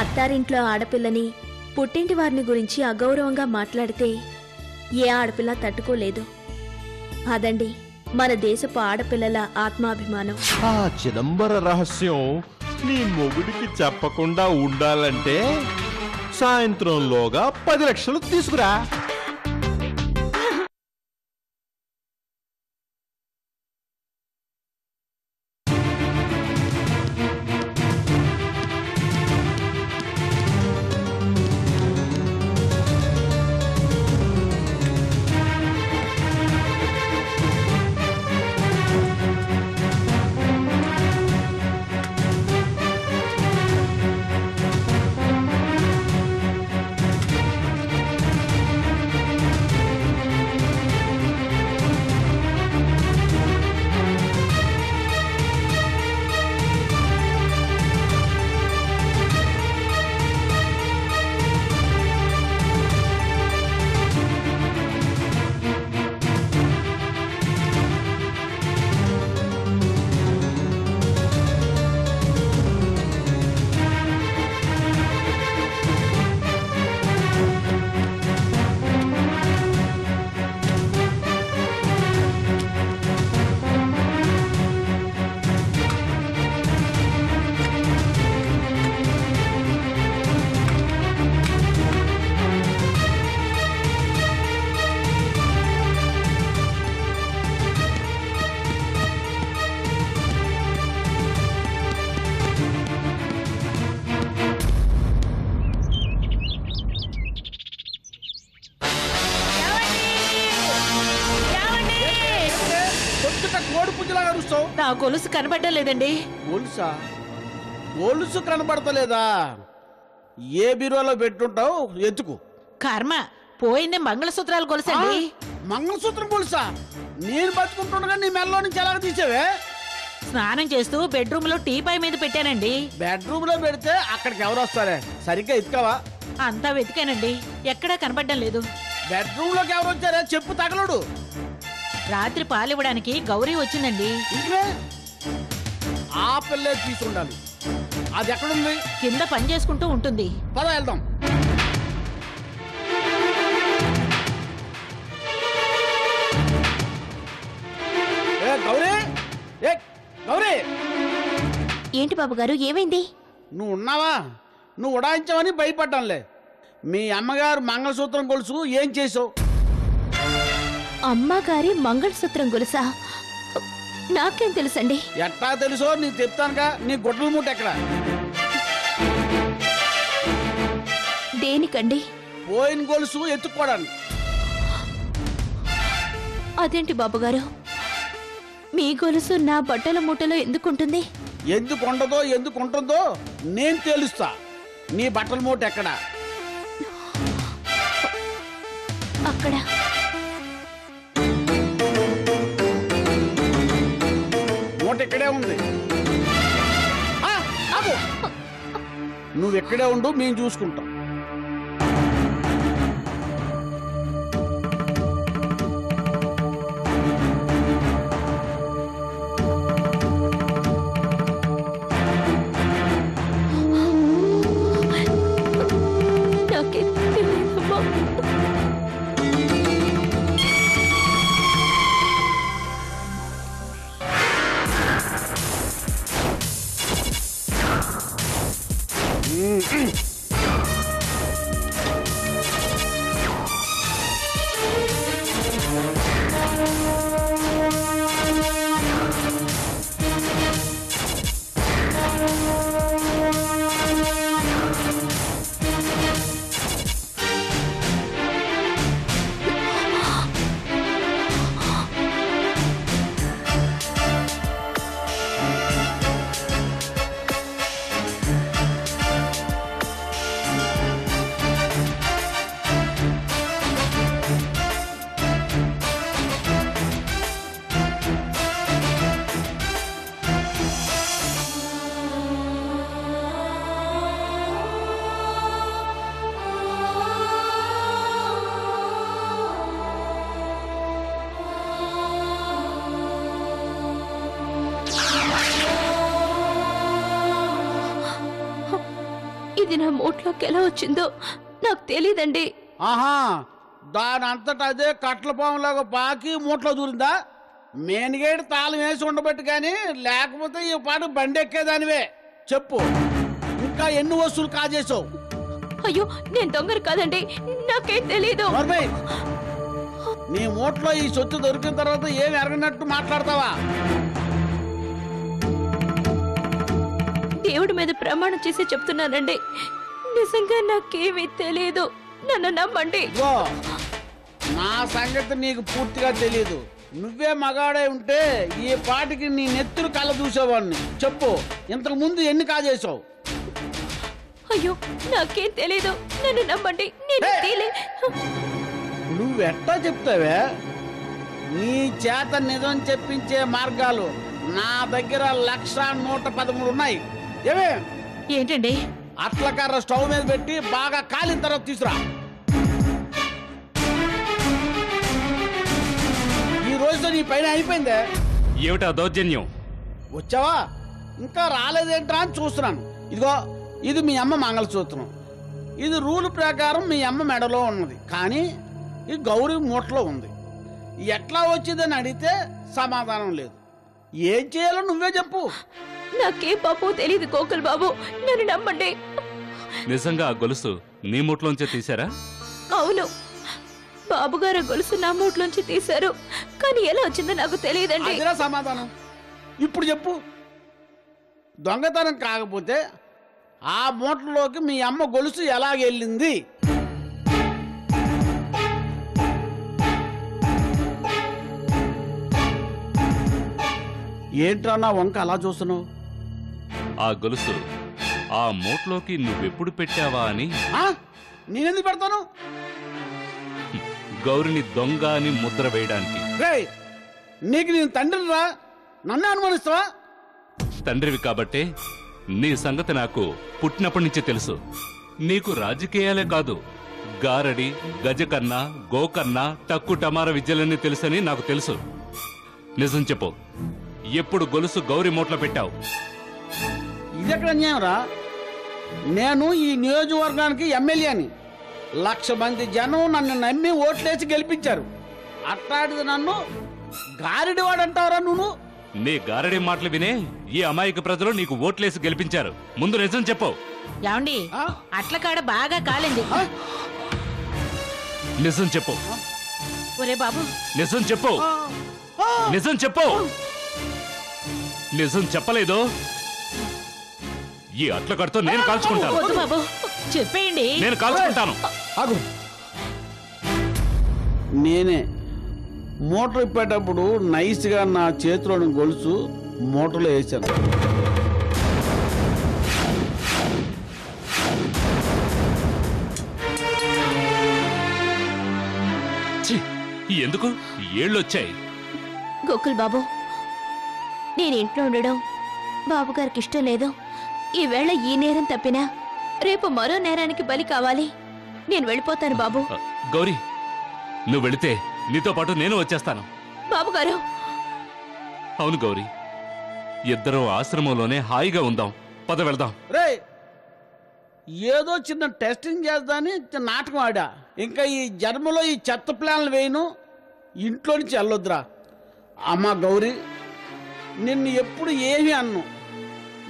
అత్తారింట్లో ఆడపిల్లని పుట్టింటి వారిని గురించి అగౌరవంగా మాట్లాడితే ఏ ఆడపిల్ల తట్టుకోలేదు. అదండి మన దేశపు ఆడపిల్లల ఆత్మాభిమానం. ఆ చిదంబర రహస్యం నీ మొగుడికి చెప్పకుండా ఉండాలంటే సాయంత్రంలోగా 10 లక్షలు తీసుకురా. నా గొలుసు కనబడలేదండి. గొలుసా? గొలుసు కనబడతలేదా? ఏ బీరువాలో పెట్టుంటావు, ఎత్తుకు. కర్మ, పోయిందే మంగళసూత్రాలు గొలుసండి. మంగళసూత్రం గొలుసా? నేను బతుకుంటుండగా నీ మెల్లో నుంచి ఎలాగ తీసావే? స్నానం చేస్తూ బెడ్రూమ్ లో టీపాయ్ మీద పెట్టానండి. బెడ్రూమ్ లో పెడితే అక్కడికి ఎవరు వస్తారే? సరిగ్గా ఎత్తుకావా? అంతా వెతికానండి, ఎక్కడా కనబడడం లేదు. బెడ్రూమ్ లోకి ఎవరు వచ్చారే? చెప్పు తగలడు. రాత్రి పాలివ్వడానికి గౌరీ వచ్చిందండి. ఆ పిల్లే తీసుండాలి. అది ఎక్కడుంది? కింద పని చేసుకుంటూ ఉంటుంది. పద వెళ్దాం. గౌరీ, గౌరీ! ఏంటి బాబు గారు, ఏమైంది? నువ్వు ఉన్నావా? నువ్వు ఉడాయించావని భయపడ్డానులే. మీ అమ్మగారు మంగళసూత్రం గొలుసు ఏం చేసావు? అమ్మగారి మంగళసూత్రం గొలుసా? నాకేం తెలుసండి. ఎట్టా తెలుసో నీకు చెప్తానుగా. నీ గుడ్డల మూట ఎక్కడ? దేనికండి? పోయిన గొలుసు ఎత్తుక్కోవడానికి. అదేంటి బాబుగారు, మీ గొలుసు నా బట్టల మూటలో ఎందుకుంటుంది? ఎందుకు ఉండదో ఎందుకు ఉంటుందో నేను తెలుస్తా. నీ బట్టల మూట ఎక్కడ? అక్కడ. మూట ఇక్కడే ఉంది. నువ్వు ఎక్కడే ఉండు, మేము చూసుకుంటాం. ఇది నా మూట్లోకి ఎలా వచ్చిందో నాకు తెలీదండి. ఆహా, దాని అంతటా అదే కట్ల పాములాగా పాకి మూట్లో దూరిందా? మెయిన్ గేట్ తాళం వేసి ఉండబట్టి కానీ లేకపోతే ఈ పాటు బండి ఎక్కేదానివే. చెప్పు, ఇంకా ఎన్ని వస్తువులు కాజేసావు? అయ్యో, నేను దొంగను కాదండి, నాకేం తెలీదు. నోర్మై, నీ మూట్లో ఈ సొత్తు దొరికిన తర్వాత ఏం ఎరగనట్టు మాట్లాడతావా? దేవుడి మీద ప్రమాణం చేసి చెప్తున్నానండి, నిజంగా నాకేమీ తెలీదు. నన్ను నమ్మండి. ఇదిగో, నా సంగతి నీకు పూర్తిగా తెలియదు. నువ్వే మగాడే ఉంటే ఈ పాటికి నీ నెత్తురు కళ్ళ చూసేవాడిని. చెప్పు, ఇంతకు ముందు ఎన్ని కాజేసావు? అయ్యో, నాకేం తెలీదు, నన్ను నమ్మండి. నేను నువ్వెట్టా చెప్తావే? నీ చేత నిజం చెప్పించే మార్గాలు నా దగ్గర 1,113 ఉన్నాయి. ఏమే? ఏంటండి? అట్లకర్ర స్టవ్ మీద పెట్టి బాగా కాలిన తర్వాత తీసురా. ఈ రోజుతో నీ పైన అయిపోయిందే. ఏమిటా దౌర్జన్యం? వచ్చావా? ఇంకా రాలేదేంట్రా అని చూస్తున్నాను. ఇదిగో, ఇది మీ అమ్మ మంగళసూత్రం. ఇది రూల్ ప్రకారం మీ అమ్మ మెడలో ఉన్నది, కానీ ఈ గౌరీ మూటలో ఉంది. ఎట్లా వచ్చిందని అడిగితే సమాధానం లేదు. ఏం చేయాలో నువ్వే చెప్పు. నాకేం పాపో తెలీదు గోకుల్ బాబు, నన్ను నమ్మండి. నిజంగా ఆ గొలుసు నీ మూట్లోంచే తీశారా? అవును, బాబుగారు గొలుసు నా మూట్లోంచి తీశారు, కానీ ఎలా వచ్చిందో నాకు తెలియదండి. అదిరా సమాధానం. ఇప్పుడు చెప్పు. దొంగతనం కాకపోతే ఆ మూటలోకి మీ అమ్మ గొలుసు ఎలాగెళ్ళింది? ఏంట్రా నా వంక అలా చూస్తున్నావు? ఆ గొలుసు ఆ మూట్లోకి నువ్వెప్పుడు పెట్టావా అని. నేనెందుకు పెడతాను? గౌరిని దొంగ అని ముద్ర వేయడానికి. రేయ్, నీకు నేను తండ్రిని రా, నన్ను అనుమానిస్తావా? తండ్రివి కాబట్టే నీ సంగతి నాకు పుట్టినప్పటి నుంచి తెలుసు. నీకు రాజకీయాలే కాదు, గారడి, గజకన్నా, గోకన్నా, టక్కు టమార విద్యలన్నీ తెలుసని నాకు తెలుసు. నిజం చెప్పు, ఎప్పుడు గొలుసు గౌరి మూట్లో పెట్టావు? ఇదెక్కడ అన్యాయం రా? నేను ఈ నియోజకవర్గానికి ఎమ్మెల్యేని. 1,00,000 మంది జనం నన్ను నమ్మి ఓట్లేసి గెలిపించారు. అట్లాంటిది నన్ను గారిడివాడు అంటావరా నువ్వు? నీ గారడి మాటలు వినే ఈ అమాయక ప్రజలు నీకు ఓట్లేసి గెలిపించారు. ముందు నిజం చెప్పు. ఏమండి, అట్ల కాడ బాగా కాలింది. నిజం చెప్పు. ఒరే బాబు, నిజం చెప్పు. నిజం చెప్పు. నిజం చెప్పలేదు, ఈ అట్ల కడుతో నేను కాల్చుకుంటాను. వద్దు బాబు, చెప్పేయండి. నేను కాల్చుకుంటాను. ఆగు. నేనే మోటార్ ఇప్పేటప్పుడు నైస్గా నా చేతిలోని గొలుసు మోటార్లో వేసాను. ఛీ, ఎందుకు ఏళ్ళొచ్చాయి? గోకుల్ బాబు, నేను ఇంట్లో ఉండడం బాబుగారికి ఇష్టం లేదు. ఈవేళ ఈ నేరం తప్పినా రేపు మరో నేరానికి బలి కావాలి. నేను వెళ్ళిపోతాను బాబు. గౌరీ, నువ్వు వెళితే నీతో పాటు నేను వచ్చేస్తాను. బాబుగారు. అవును గౌరీ, ఇద్దరం ఆశ్రమంలోనే హాయిగా ఉందాం. పద వెళ్దాం. రే, ఏదో చిన్న టెస్టింగ్ చేద్దాని నాటకం ఆడా. ఇంకా ఈ జన్మలో ఈ చెత్త ప్లాన్లు వేయను. ఇంట్లో నుంచి వెళ్ళొద్దురా. అమ్మ గౌరీ, నిన్ను ఎప్పుడు ఏమీ అన్ను.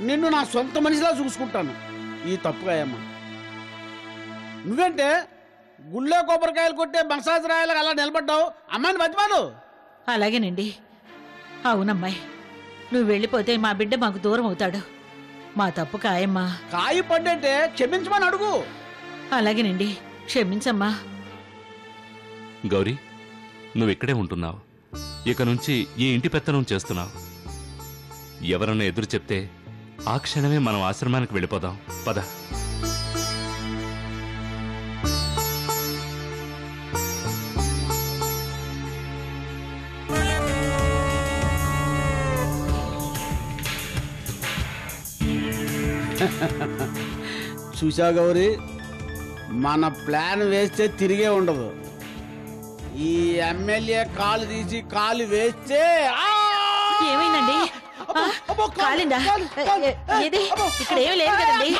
నిన్ను నా సొంత మనిషిలా చూసుకుంటాను. ఈ తప్పుగాయమ్మా. నువ్వేంటే గుళ్ళో కొబ్బరికాయలు కొట్టే మసాజ్ రాయలకు అలా నిలబడ్డావు? అమ్మాయిని బతిమాలు. అలాగేనండి. అవునమ్మాయి, నువ్వు వెళ్ళిపోతే మా బిడ్డ మాకు దూరం అవుతాడు. మా తప్పు కాయమ్మా. కాయి పడ్డంటే క్షమించమని అడుగు. అలాగేనండి, క్షమించమ్మా. గౌరీ, నువ్వు ఇక్కడే ఉంటున్నావు. ఇక నుంచి ఈ ఇంటి పెత్తనం చేస్తున్నావు. ఎవరన్నా ఎదురు చెప్తే ఆ క్షణమే మనం ఆశ్రమానికి వెళ్ళిపోదాం. పద. చూసా గౌరీ, మన ప్లాన్ వేస్తే తిరిగే ఉండదు. ఈ ఎమ్మెల్యే కాలు తీసి కాలు వేస్తే ఏమైందండి? కాలిందా ఏది ఇక్కడ ఏమి లేదు కదండి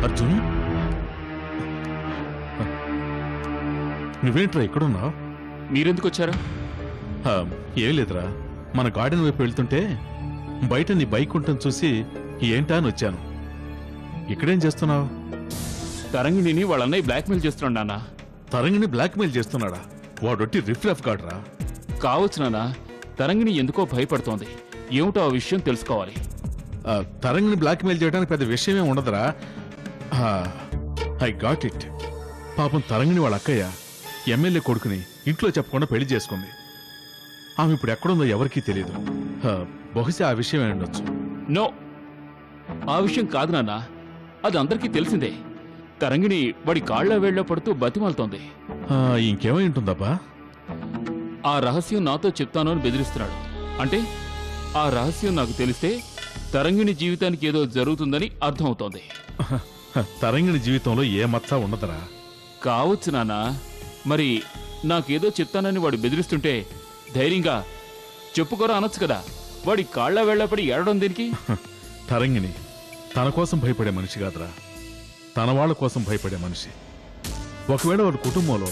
అర్జున్, నువ్వేంట్రా ఎక్కడున్నావు? మీరెందుకు వచ్చారా? ఏం లేదురా, మన గార్డెన్ వైపు వెళ్తుంటే బయట నీ బైక్ ఉంటుంది చూసి ఏంటా అని వచ్చాను. ఇక్కడేం చేస్తున్నావు? తరంగిణిని వాళ్ళ అన్నయ్య బ్లాక్మెయిల్ చేస్తున్నాడు నాన్న. తరంగిణి బ్లాక్మెయిల్ చేస్తున్నాడా? వాడొట్టి రిఫ్రెఫ్ గాడ్రా. కావచ్చు నాన్న, తరంగిణి ఎందుకో భయపడుతోంది. ఏమిటో ఆ విషయం తెలుసుకోవాలి. తరంగిణి బ్లాక్మెయిల్ చేయడానికి పెద్ద విషయమే ఉండదురా. I got it. పాపం తరంగిణి వాళ్ళ అక్కయ్య ఎమ్మెల్యే కొడుకుని ఇంట్లో చెప్పకుండా పెళ్లి చేసుకుంది. ఆమె ఇప్పుడు ఎక్కడుందో ఎవరికీ తెలియదు. బహుశా ఆ విషయమే ఉండొచ్చు. నో, ఆ విషయం కాదు నాన్న, అది అందరికీ తెలిసిందే. తరంగిణి వాడి కాళ్ళ వేళ్ళ పడుతూ బతిమాలుతోంది. ఇంకేమై ఉంటుందబ్బా? ఆ రహస్యం నాతో చెప్తాను అని బెదిరిస్తున్నాడు. అంటే ఆ రహస్యం నాకు తెలిస్తే తరంగిణి జీవితానికి ఏదో జరుగుతుందని అర్థమవుతోంది. తరంగిణి జీవితంలో ఏ మచ్చ ఉండదురా. కావచ్చు నాన్న, మరి నాకేదో చెప్తానని వాడు బెదిరిస్తుంటే ధైర్యంగా చెప్పుకోరా అనొచ్చు కదా. వాడి కాళ్ళ వేళ్లపడి ఏడడం దేనికి? తరంగిణి తన కోసం భయపడే మనిషి కాదురా, తన వాళ్ళ కోసం భయపడే మనిషి. ఒకవేళ వాడి కుటుంబంలో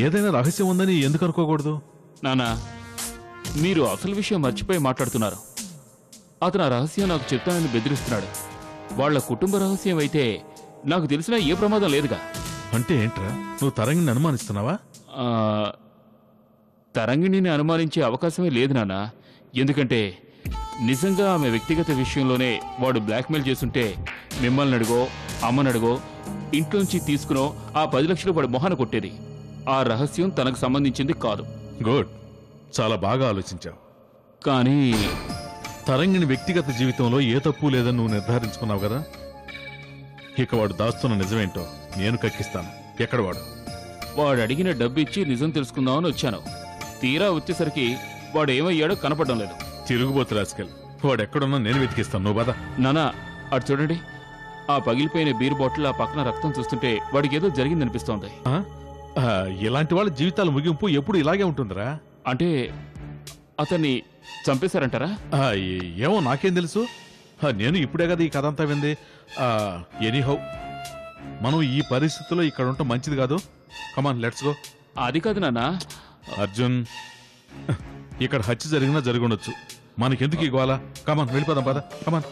ఏదైనా రహస్యం ఉందని ఎందుకు అనుకోకూడదు? నానా, మీరు అసలు విషయం మర్చిపోయి మాట్లాడుతున్నారు. అతను ఆ రహస్యం నాకు చెప్తానని బెదిరిస్తున్నాడు. వాళ్ల కుటుంబ రహస్యం అయితే నాకు తెలిసినా ఏ ప్రమాదం లేదుగా. అంటే ఏంట్రా, నువ్వు తరంగిణిని అనుమానిస్తున్నావా? తరంగిణిని అనుమానించే అవకాశమే లేదు నాన్నా. ఎందుకంటే నిజంగా ఆమె వ్యక్తిగత విషయంలోనే వాడు బ్లాక్మెయిల్ చేస్తుంటే మిమ్మల్ని అడుగో అమ్మని అడుగో, ఇంట్లోంచి తీసుకునో ఆ 10 లక్షలు వాడి మొహాన కొట్టేది. ఆ రహస్యం తనకు సంబంధించింది కాదు. గుడ్, చాలా బాగా ఆలోచించావు. కానీ తరంగిణి వ్యక్తిగత జీవితంలో ఏ తప్పు లేదని నువ్వు నిర్ధారించుకున్నావు కదా. ఇక వాడు దాస్తున్న నిజమేంటో నేను కక్కిస్తాను. ఎక్కడ వాడు? వాడు అడిగిన డబ్బు ఇచ్చి నిజం తెలుసుకుందామని వచ్చాను. తీరా వచ్చేసరికి వాడు ఏమయ్యాడో కనపడడం లేదు. తిరుగుబోతు రాసుకెళ్ళి వాడు ఎక్కడున్నా నేను వెతికిస్తాను. నువ్వు బాధ. నానా, అటు చూడండి. ఆ పగిలిపోయిన బీర్ బాటిల్ ఆ పక్కన రక్తం చూస్తుంటే వాడికి ఏదో జరిగిందనిపిస్తోంది. ఇలాంటి వాళ్ళ జీవితాల ముగింపు ఎప్పుడు ఇలాగే ఉంటుందిరా. అంటే అతన్ని చంపేశారంటారా? ఏమో నాకేం తెలుసు. నేను ఇప్పుడే కదా ఈ కథ అంతా వింది. ఎనీహౌ, మనం ఈ పరిస్థితుల్లో ఇక్కడ ఉండటం మంచిది కాదు. కమాన్, లెట్స్ గో. అది కాదు నాన్న. అర్జున్, ఇక్కడ హత్య జరిగినా జరుగుండొచ్చు. మనకెందుకు ఇవ్వాలా? కమాన్, వెళ్ళిపోదాం పద. కమాన్.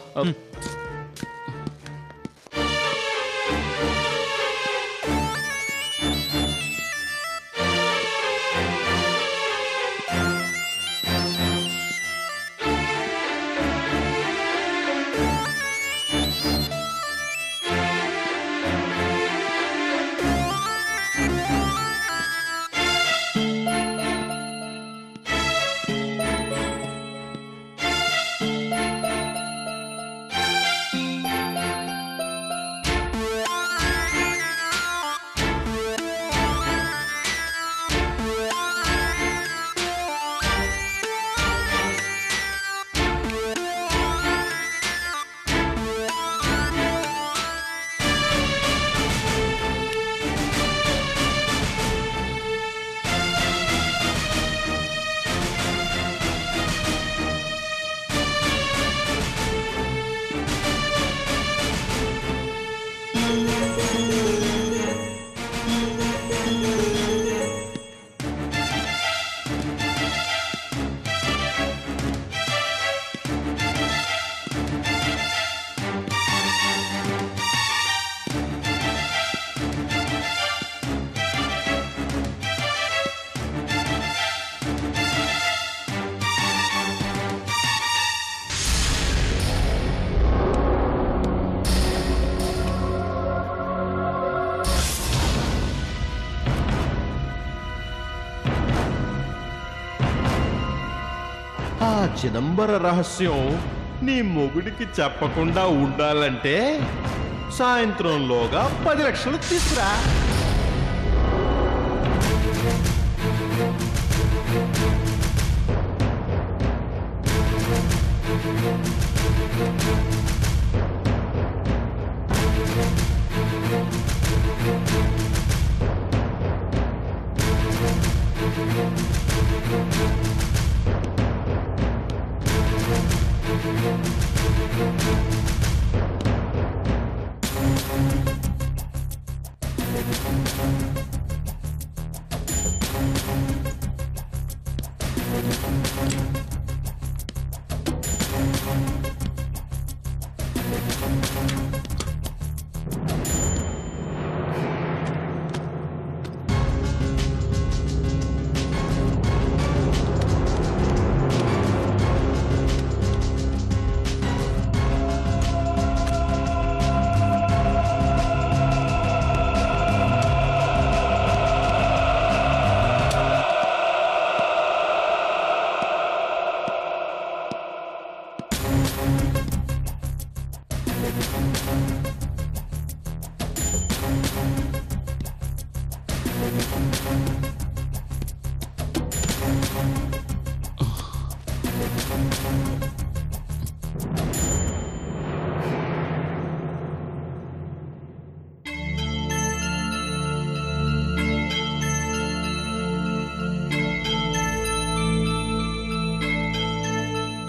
ఆ చిదంబర రహస్యం నీ మొగుడికి చెప్పకుండా ఉండాలంటే సాయంత్రంలోగా 10 లక్షలు తీసుకురా.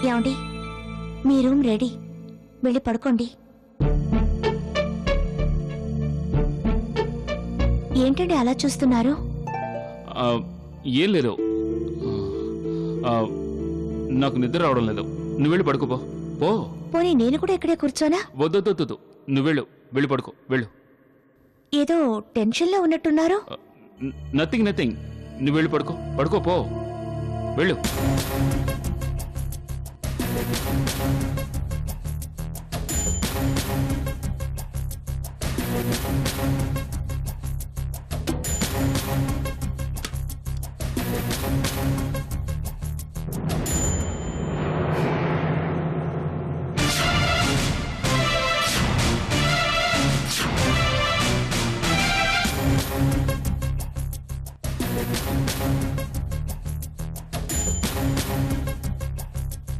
ఏమండి, మీ రూమ్ రెడీ, వెళ్ళి పడుకోండి. ఏంటండి అలా చూస్తున్నారు? ఏం లేదు, నాకు నిద్ర రావడం లేదు. నువ్వు వెళ్ళి పడుకోపో. పో. పోనీ నేను కూడా ఇక్కడే కూర్చోనా? వద్దు, నువ్వు వెళ్ళి పడుకో. వెళ్ళు. ఏదో టెన్షన్లో ఉన్నట్టున్నారు. నథింగ్. నువ్వు వెళ్ళి పడుకో పో. వెళ్ళు.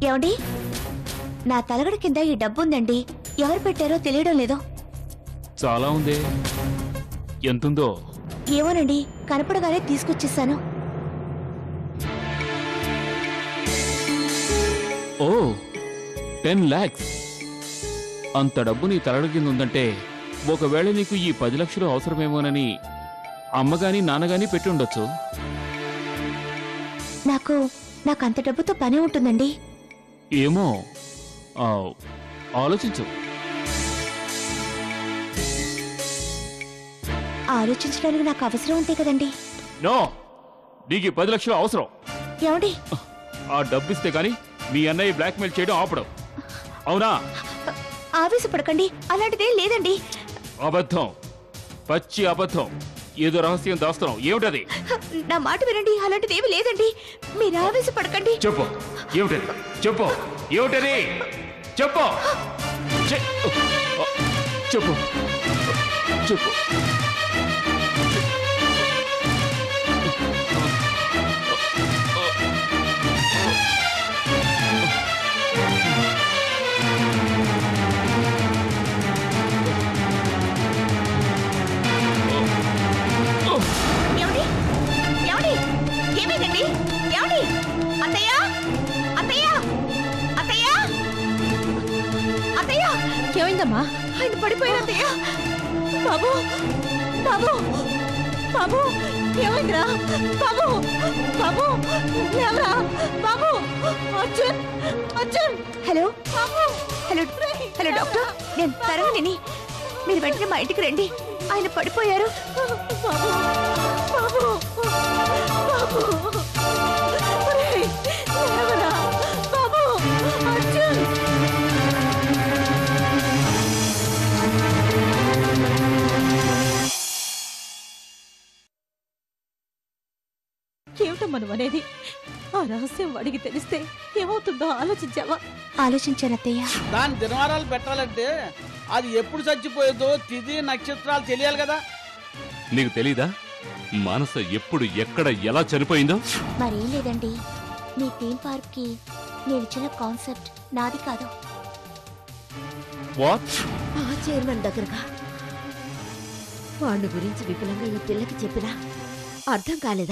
ఏమండి, నా తలగడ కింద ఈ డబ్బు ఉందండి. ఎవరు పెట్టారో తెలియడం లేదో. చాలా ఉంది. ఎంతుందో? ఏమోనండి, కనపడగానే తీసుకొచ్చేసాను. ఓ 10 lakhs. అంత డబ్బు నీ తలగడ కింద ఉందంటే ఒకవేళ నీకు ఈ 10 లక్షలు అవసరమేమోనని అమ్మగాని నాన్నగాని పెట్టి ఉండొచ్చు. నాకు అంత డబ్బుతో పని ఉంటుందండి. ఏమో, ఆలోచించు. ఆలోచించడానికి నాకు అవసరం ఉంటే కదండి. నో, నీకు 10 లక్షలు అవసరం. ఏమండి, ఆ డబ్బు ఇస్తే గానీ మీ అన్నయ్య బ్లాక్మెయిల్ చేయడం ఆపడం. అవునా? ఆవేశపడకండి, అలాంటిదేం లేదండి. అబద్ధం, పచ్చి అబద్ధం. ఏదో రహస్యం దాస్తున్నావు. ఏమిటది? నా మాట వినండి, అలాంటిదేమి లేదండి. మీరు ఆవేశపడకండి. చెప్పు, ఏమిటది? చెప్పు, ఏమిటది? చెప్పు, చెప్పు, చెప్పు. ఏమండి, ఏమండి, ఏమైందండి? ఏమండి, అత్తయ్య, అత్తయ్య, అత్తయ్య, అత్తయ్య, ఏమైందమ్మా? ఆయన పడిపోయారు అత్తయ్య. బాబు, బాబు, బాబు, ఏమైందిరా? బాబు, బాబు, లేవరా బాబు. అర్జున్, అర్జున్. హలో బాబు. హలో, హలో డాక్టర్, నేను తరంగిణిని. మీరు వెంటనే మా ఇంటికి రండి. ఆయన పడిపోయారు. బాబు, బాబు, బాబు, ఒరేయ్, లేవరా బాబు. అర్జున్. ఏమిటో మనం అనేది? ఆ రహస్యం వాడికి తెలిస్తే ఏమవుతుందో ఆలోచించావా? ఆలోచించాను అత్తయ్య. దాని దినవారాలు పెట్టాలంటే అది ఎప్పుడు చచ్చిపోయేదో తిథి నక్షత్రాలు తెలియాలి కదా. నీకు తెలీదా మానస ఎప్పుడు ఎక్కడ ఎలా చనిపోయిందో? మరేం లేదండి, మీ థీమ్ పార్క్ కి నేను ఇచ్చిన కాన్సెప్ట్ నాది కాదు. వాట్? ఆ చైర్మన్ దగ్గరగా వాడి గురించి విపులంగా ఈ పిల్లకి చెప్పినా అర్థం కాలేదా?